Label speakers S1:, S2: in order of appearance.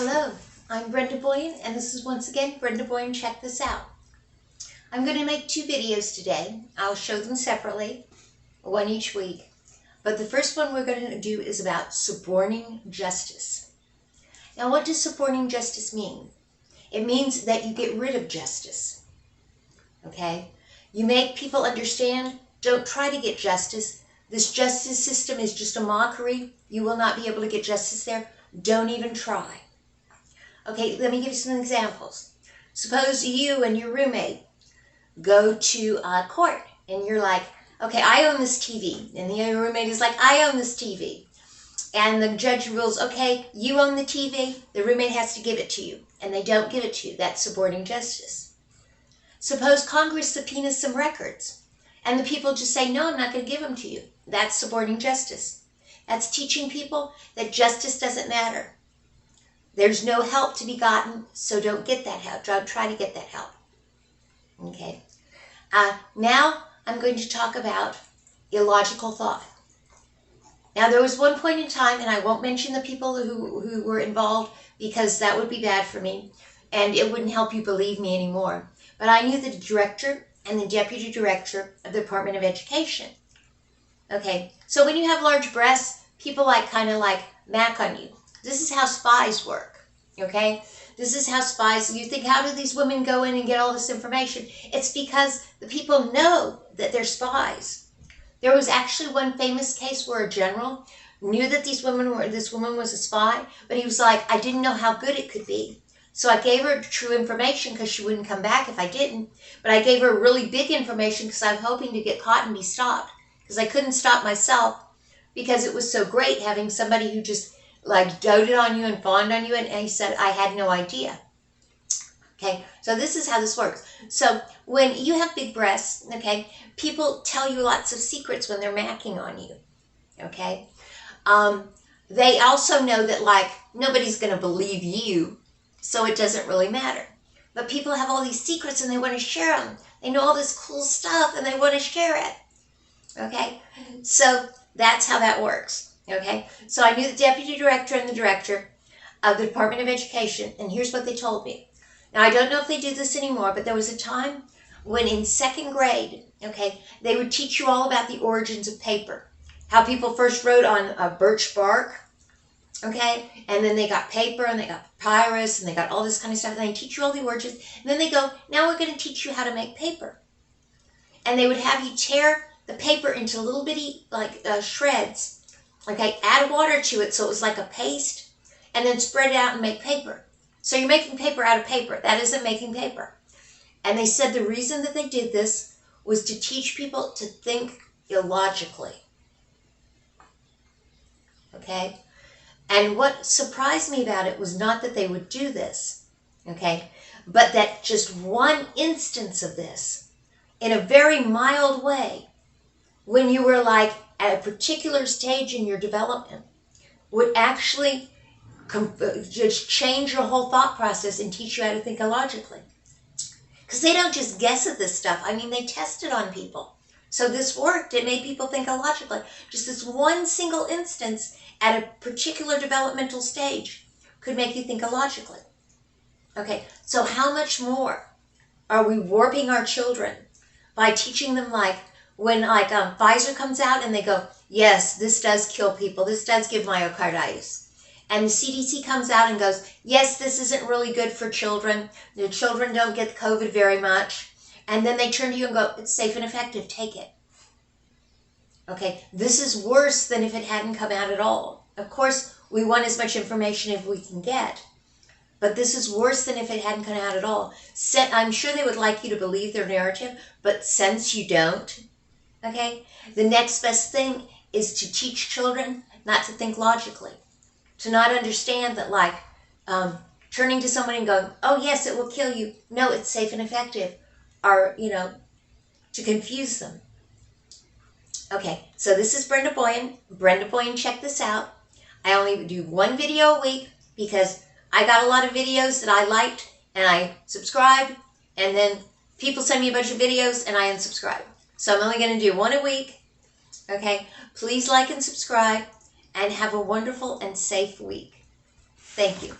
S1: Hello, I'm Brenda Boyan, and this is once again Brenda Boyan Check This Out. I'm going to make two videos today. I'll show them separately, one each week. But the first one we're going to do is about suborning justice. Now, what does suborning justice mean? It means that you get rid of justice. Okay? You make people understand, don't try to get justice. This justice system is just a mockery. You will not be able to get justice there. Don't even try. Okay, let me give you some examples. Suppose you and your roommate go to court and you're like, okay, I own this TV. And the other roommate is like, I own this TV. And the judge rules, okay, you own the TV. The roommate has to give it to you. And they don't give it to you. That's suborning justice. Suppose Congress subpoenas some records. And the people just say, no, I'm not going to give them to you. That's suborning justice. That's teaching people that justice doesn't matter. There's no help to be gotten, so don't get that help. Don't try to get that help. Okay. Now I'm going to talk about illogical thought. Now there was one point in time, and I won't mention the people who were involved because that would be bad for me, and it wouldn't help you believe me anymore. But I knew the director and the deputy director of the Department of Education. Okay, so when you have large breasts, people kind of mac on you. This is how spies work, okay? This is how spies, you think, how do these women go in and get all this information? It's because the people know that they're spies. There was actually one famous case where a general knew that this woman was a spy, but he was like, I didn't know how good it could be. So I gave her true information because she wouldn't come back if I didn't. But I gave her really big information because I'm hoping to get caught and be stopped. Because I couldn't stop myself because it was so great having somebody who just doted on you and fawned on you, and he said, I had no idea. Okay, so this is how this works. So when you have big breasts, okay, people tell you lots of secrets when they're macking on you, okay? They also know that, nobody's going to believe you, so it doesn't really matter. But people have all these secrets, and they want to share them. They know all this cool stuff, and they want to share it, okay? So that's how that works. Okay, so I knew the deputy director and the director of the Department of Education, and here's what they told me. Now, I don't know if they do this anymore, but there was a time when in second grade, okay, they would teach you all about the origins of paper, how people first wrote on birch bark, okay, and then they got paper, and they got papyrus, and they got all this kind of stuff, and they teach you all the origins, and then they go, now we're going to teach you how to make paper. And they would have you tear the paper into little bitty, shreds. Okay, add water to it so it was like a paste, and then spread it out and make paper. So you're making paper out of paper. That isn't making paper. And they said the reason that they did this was to teach people to think illogically. Okay? And what surprised me about it was not that they would do this, okay, but that just one instance of this, in a very mild way, when you were at a particular stage in your development, would actually just change your whole thought process and teach you how to think illogically. Because they don't just guess at this stuff. I mean, they test it on people. So this worked. It made people think illogically. Just this one single instance at a particular developmental stage could make you think illogically. Okay, so how much more are we warping our children by teaching them when Pfizer comes out and they go, yes, this does kill people. This does give myocarditis. And the CDC comes out and goes, yes, this isn't really good for children. The children don't get COVID very much. And then they turn to you and go, it's safe and effective. Take it. Okay, this is worse than if it hadn't come out at all. Of course, we want as much information as we can get. But this is worse than if it hadn't come out at all. I'm sure they would like you to believe their narrative, but since you don't, okay, the next best thing is to teach children not to think logically, to not understand that turning to somebody and going, oh yes, it will kill you. No, it's safe and effective, or, to confuse them. Okay, so this is Brenda Boyan. Brenda Boyan, check this out. I only do one video a week because I got a lot of videos that I liked and I subscribed, and then people send me a bunch of videos and I unsubscribe. So I'm only going to do one a week. Okay, please like and subscribe, and have a wonderful and safe week. Thank you.